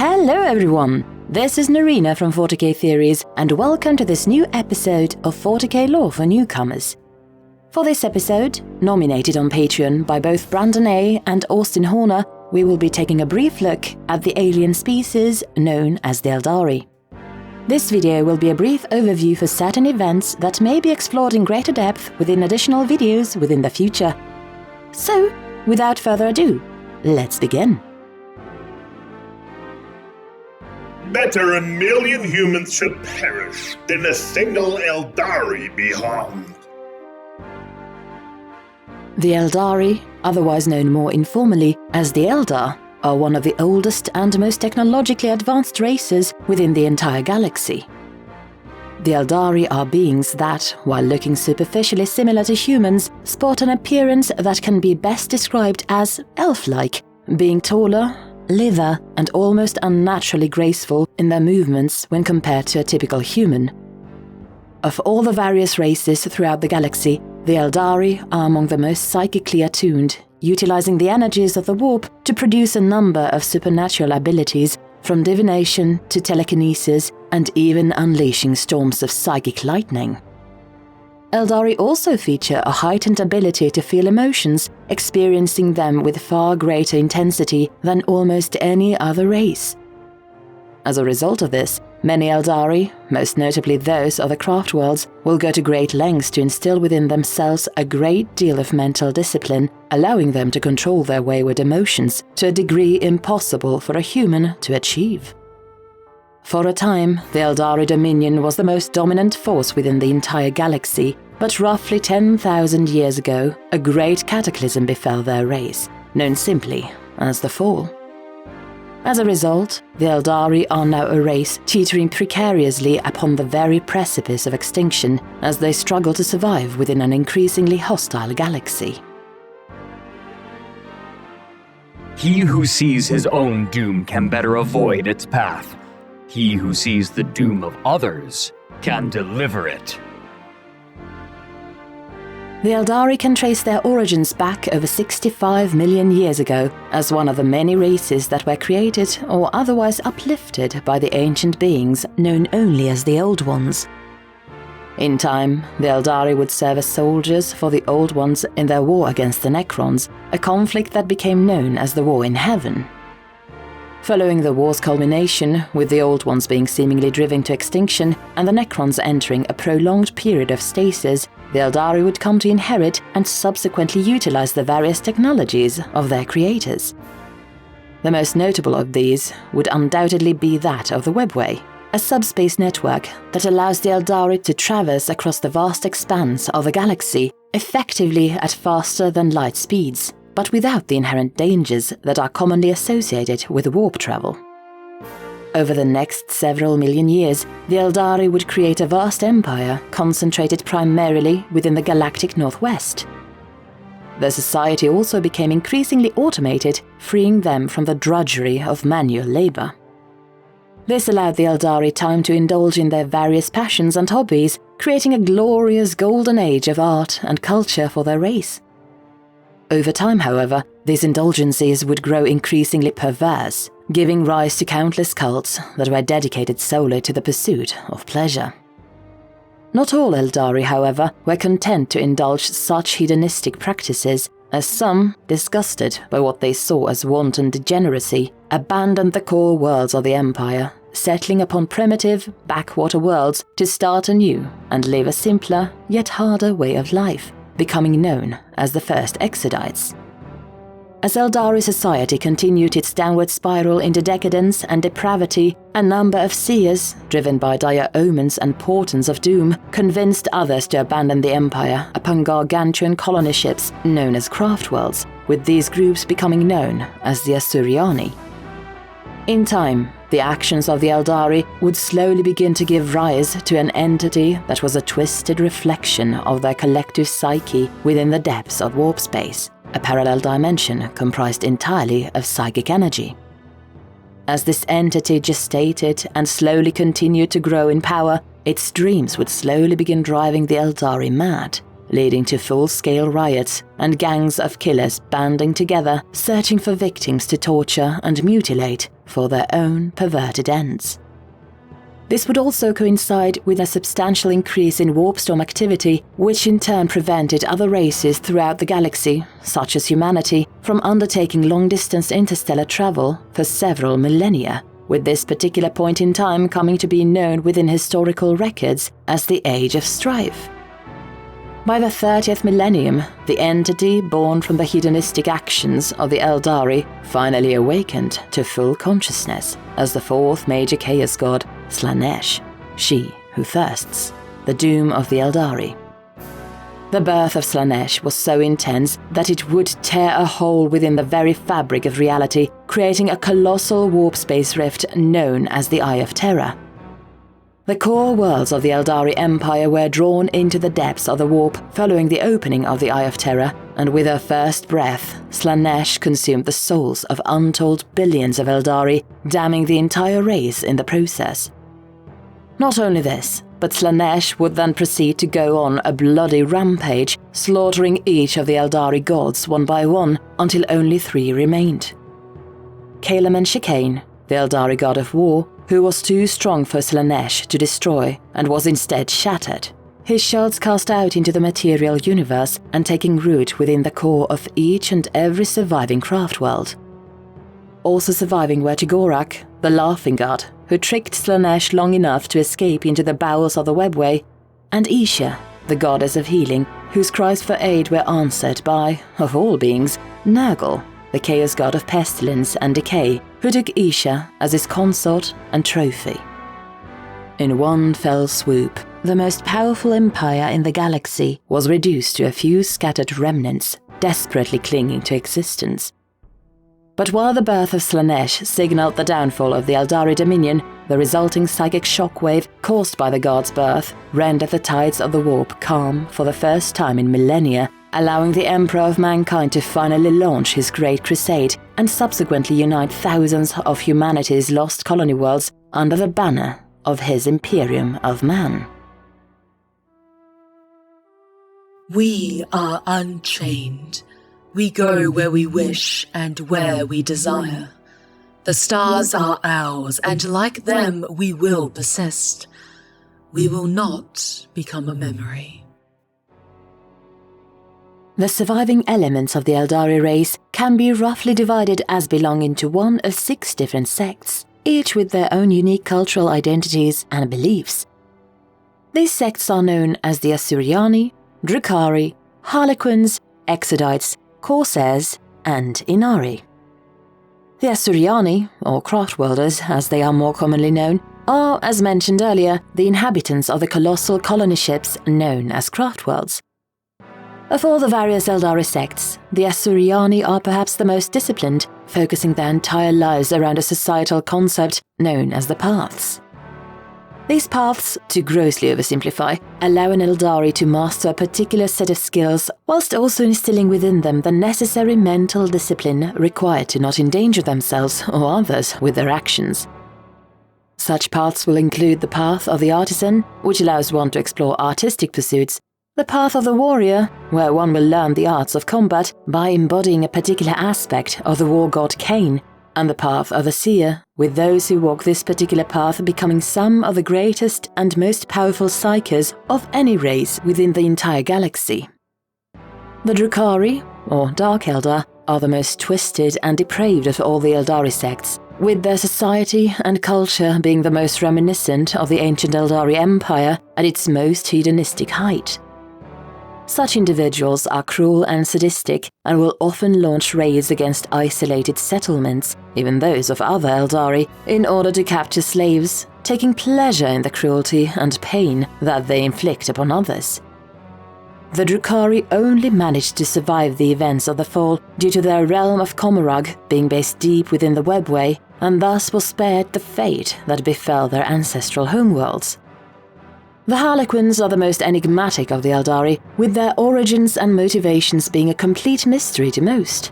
Hello everyone! This is Naerina from 40k Theories, and welcome to this new episode of 40k Lore for Newcomers. For this episode, nominated on Patreon by both Brandon A. and Austin Horner, we will be taking a brief look at the alien species known as the Eldari. This video will be a brief overview for certain events that may be explored in greater depth within additional videos within the future. So, without further ado, let's begin. Better a million humans should perish than a single Eldari be harmed. The Eldari, otherwise known more informally as the Eldar, are one of the oldest and most technologically advanced races within the entire galaxy. The Eldari are beings that, while looking superficially similar to humans, sport an appearance that can be best described as elf-like, being taller, lither, and almost unnaturally graceful in their movements when compared to a typical human. Of all the various races throughout the galaxy, the Eldari are among the most psychically attuned, utilizing the energies of the warp to produce a number of supernatural abilities, from divination to telekinesis, and even unleashing storms of psychic lightning. Eldari also feature a heightened ability to feel emotions, experiencing them with far greater intensity than almost any other race. As a result of this, many Eldari, most notably those of the craft worlds, will go to great lengths to instill within themselves a great deal of mental discipline, allowing them to control their wayward emotions to a degree impossible for a human to achieve. For a time, the Eldari Dominion was the most dominant force within the entire galaxy, but roughly 10,000 years ago, a great cataclysm befell their race, known simply as the Fall. As a result, the Eldari are now a race teetering precariously upon the very precipice of extinction as they struggle to survive within an increasingly hostile galaxy. He who sees his own doom can better avoid its path. He who sees the doom of others can deliver it. The Eldari can trace their origins back over 65 million years ago as one of the many races that were created or otherwise uplifted by the ancient beings known only as the Old Ones. In time, the Eldari would serve as soldiers for the Old Ones in their war against the Necrons, a conflict that became known as the War in Heaven. Following the war's culmination, with the Old Ones being seemingly driven to extinction and the Necrons entering a prolonged period of stasis, the Eldari would come to inherit and subsequently utilize the various technologies of their creators. The most notable of these would undoubtedly be that of the Webway, a subspace network that allows the Eldari to traverse across the vast expanse of the galaxy, effectively at faster than light speeds, but without the inherent dangers that are commonly associated with warp travel. Over the next several million years, the Eldari would create a vast empire concentrated primarily within the galactic northwest. Their society also became increasingly automated, freeing them from the drudgery of manual labor. This allowed the Eldari time to indulge in their various passions and hobbies, creating a glorious golden age of art and culture for their race. Over time, however, these indulgences would grow increasingly perverse, giving rise to countless cults that were dedicated solely to the pursuit of pleasure. Not all Eldari, however, were content to indulge such hedonistic practices, as some, disgusted by what they saw as wanton degeneracy, abandoned the core worlds of the Empire, settling upon primitive, backwater worlds to start anew and live a simpler, yet harder way of life, becoming known as the First Exodites. As Eldari society continued its downward spiral into decadence and depravity, a number of seers, driven by dire omens and portents of doom, convinced others to abandon the Empire upon gargantuan colony ships known as craft worlds, with these groups becoming known as the Asuriani. In time, the actions of the Eldari would slowly begin to give rise to an entity that was a twisted reflection of their collective psyche within the depths of warp space, a parallel dimension comprised entirely of psychic energy. As this entity gestated and slowly continued to grow in power, its dreams would slowly begin driving the Eldari mad, leading to full-scale riots and gangs of killers banding together, searching for victims to torture and mutilate for their own perverted ends. This would also coincide with a substantial increase in warp storm activity, which in turn prevented other races throughout the galaxy, such as humanity, from undertaking long-distance interstellar travel for several millennia, with this particular point in time coming to be known within historical records as the Age of Strife. By the 30th millennium, the entity born from the hedonistic actions of the Eldari finally awakened to full consciousness as the fourth major chaos god, Slaanesh, she who thirsts, the doom of the Eldari. The birth of Slaanesh was so intense that it would tear a hole within the very fabric of reality, creating a colossal warp space rift known as the Eye of Terror. The core worlds of the Eldari Empire were drawn into the depths of the warp following the opening of the Eye of Terror, and with her first breath, Slaanesh consumed the souls of untold billions of Eldari, damning the entire race in the process. Not only this, but Slaanesh would then proceed to go on a bloody rampage, slaughtering each of the Eldari gods one by one until only 3 remained. Qelaine and Qelaine, the Eldari god of war, who was too strong for Slaanesh to destroy and was instead shattered, his shards cast out into the material universe and taking root within the core of each and every surviving craft world. Also surviving were Chigorak, the laughing god, who tricked Slaanesh long enough to escape into the bowels of the webway, and Isha, the goddess of healing, whose cries for aid were answered by, of all beings, Nurgle, the chaos god of pestilence and decay, who took Isha as his consort and trophy. In one fell swoop, the most powerful empire in the galaxy was reduced to a few scattered remnants, desperately clinging to existence. But while the birth of Slaanesh signaled the downfall of the Eldari Dominion, the resulting psychic shockwave caused by the god's birth rendered the tides of the warp calm for the first time in millennia, allowing the Emperor of Mankind to finally launch his great crusade and subsequently unite thousands of humanity's lost colony worlds under the banner of his Imperium of Man. We are unchained. We go where we wish and where we desire. The stars are ours, and like them we will persist. We will not become a memory. The surviving elements of the Eldari race can be roughly divided as belonging to one of 6 different sects, each with their own unique cultural identities and beliefs. These sects are known as the Asuryani, Ul-Khari, Harlequins, Exodites, Corsairs, and Inari. The Asuryani, or Craftworlders as they are more commonly known, are, as mentioned earlier, the inhabitants of the colossal colony ships known as Craftworlds. Of all the various Eldari sects, the Asuryani are perhaps the most disciplined, focusing their entire lives around a societal concept known as the Paths. These paths, to grossly oversimplify, allow an Eldari to master a particular set of skills whilst also instilling within them the necessary mental discipline required to not endanger themselves or others with their actions. Such paths will include the path of the artisan, which allows one to explore artistic pursuits, the path of the warrior, where one will learn the arts of combat by embodying a particular aspect of the war god Qelaine, and the path of the seer, with those who walk this particular path becoming some of the greatest and most powerful psykers of any race within the entire galaxy. The Ul-Khari, or Dark Eldar, are the most twisted and depraved of all the Eldari sects, with their society and culture being the most reminiscent of the ancient Eldari Empire at its most hedonistic height. Such individuals are cruel and sadistic and will often launch raids against isolated settlements, even those of other Eldari, in order to capture slaves, taking pleasure in the cruelty and pain that they inflict upon others. The Ul-Khari only managed to survive the events of the Fall due to their realm of Commorragh being based deep within the Webway, and thus was spared the fate that befell their ancestral homeworlds. The Harlequins are the most enigmatic of the Eldari, with their origins and motivations being a complete mystery to most.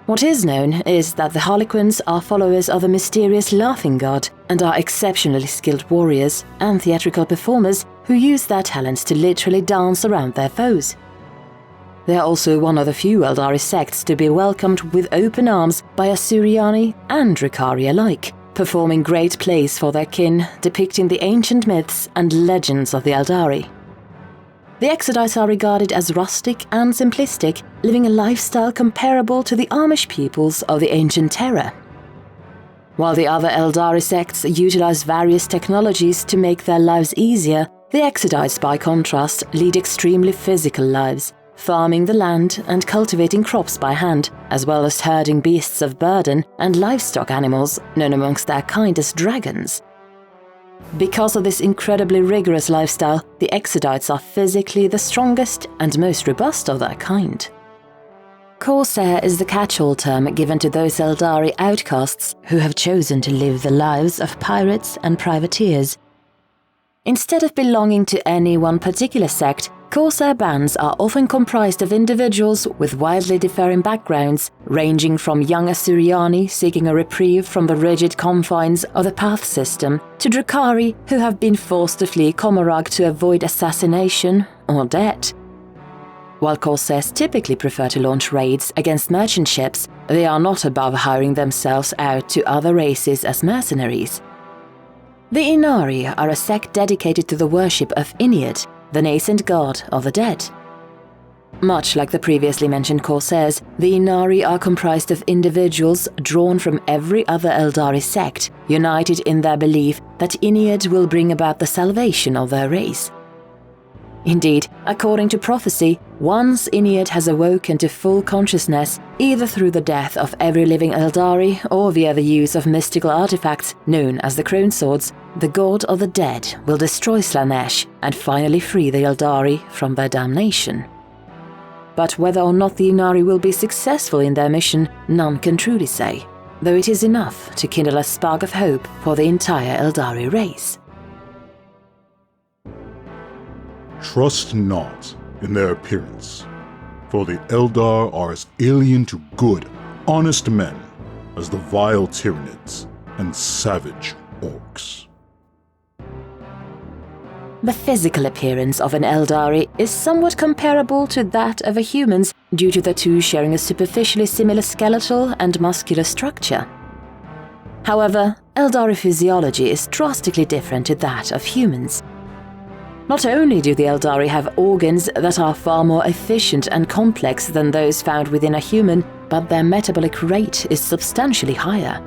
What is known is that the Harlequins are followers of the mysterious Laughing God and are exceptionally skilled warriors and theatrical performers who use their talents to literally dance around their foes. They are also one of the few Eldari sects to be welcomed with open arms by Asuryani and Ul-Khari alike, performing great plays for their kin, depicting the ancient myths and legends of the Eldari. The Exodites are regarded as rustic and simplistic, living a lifestyle comparable to the Amish peoples of the ancient Terra. While the other Eldari sects utilize various technologies to make their lives easier, the Exodites, by contrast, lead extremely physical lives, farming the land and cultivating crops by hand, as well as herding beasts of burden and livestock animals, known amongst their kind as dragons. Because of this incredibly rigorous lifestyle, the Exodites are physically the strongest and most robust of their kind. Corsair is the catch-all term given to those Eldari outcasts who have chosen to live the lives of pirates and privateers. Instead of belonging to any one particular sect, Corsair bands are often comprised of individuals with wildly differing backgrounds, ranging from young Asuryani seeking a reprieve from the rigid confines of the path system, to Ul-Khari who have been forced to flee Comarag to avoid assassination or debt. While Corsairs typically prefer to launch raids against merchant ships, they are not above hiring themselves out to other races as mercenaries. The Inari are a sect dedicated to the worship of Inead, the nascent god of the dead. Much like the previously mentioned Corsairs, the Inari are comprised of individuals drawn from every other Eldari sect, united in their belief that Inead will bring about the salvation of their race. Indeed, according to prophecy, once Inead has awoken to full consciousness, either through the death of every living Eldari or via the use of mystical artifacts known as the Crone Swords, the god of the dead will destroy Slaanesh and finally free the Eldari from their damnation. But whether or not the Inari will be successful in their mission, none can truly say, though it is enough to kindle a spark of hope for the entire Eldari race. Trust not in their appearance, for the Eldar are as alien to good, honest men as the vile Tyranids and savage orcs. The physical appearance of an Eldari is somewhat comparable to that of a human's due to the two sharing a superficially similar skeletal and muscular structure. However, Eldari physiology is drastically different to that of humans. Not only do the Eldari have organs that are far more efficient and complex than those found within a human, but their metabolic rate is substantially higher.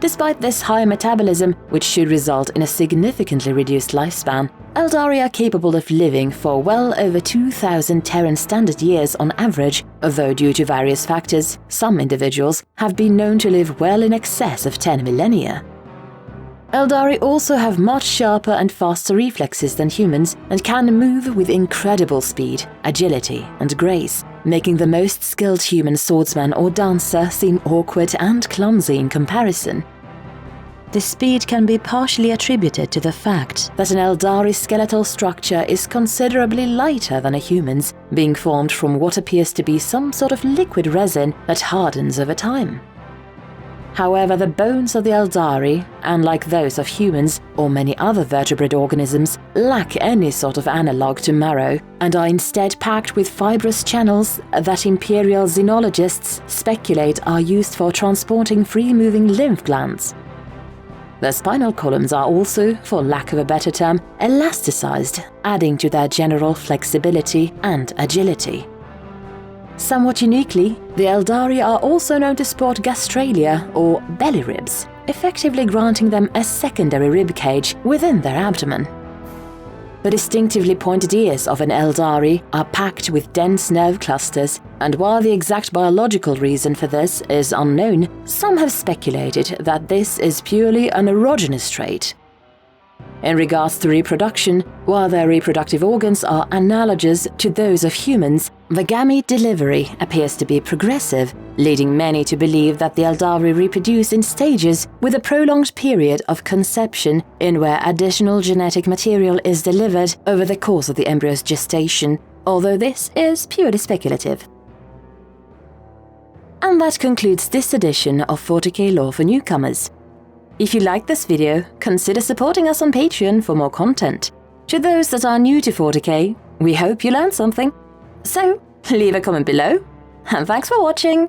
Despite this high metabolism, which should result in a significantly reduced lifespan, Eldari are capable of living for well over 2,000 Terran Standard years on average, although due to various factors, some individuals have been known to live well in excess of 10 millennia. Eldari also have much sharper and faster reflexes than humans and can move with incredible speed, agility, and grace, making the most skilled human swordsman or dancer seem awkward and clumsy in comparison. This speed can be partially attributed to the fact that an Eldari skeletal structure is considerably lighter than a human's, being formed from what appears to be some sort of liquid resin that hardens over time. However, the bones of the Eldari, unlike those of humans or many other vertebrate organisms, lack any sort of analogue to marrow and are instead packed with fibrous channels that imperial xenologists speculate are used for transporting free-moving lymph glands. Their spinal columns are also, for lack of a better term, elasticized, adding to their general flexibility and agility. Somewhat uniquely, the Eldari are also known to sport gastralia or belly ribs, effectively granting them a secondary rib cage within their abdomen. The distinctively pointed ears of an Eldari are packed with dense nerve clusters, and while the exact biological reason for this is unknown, some have speculated that this is purely an erogenous trait. In regards to reproduction, while their reproductive organs are analogous to those of humans, the gamete delivery appears to be progressive, leading many to believe that the Eldari reproduce in stages with a prolonged period of conception in where additional genetic material is delivered over the course of the embryo's gestation, although this is purely speculative. And that concludes this edition of 40k Lore for Newcomers. If you liked this video, consider supporting us on Patreon for more content. To those that are new to 40k, we hope you learned something. So, leave a comment below, and thanks for watching!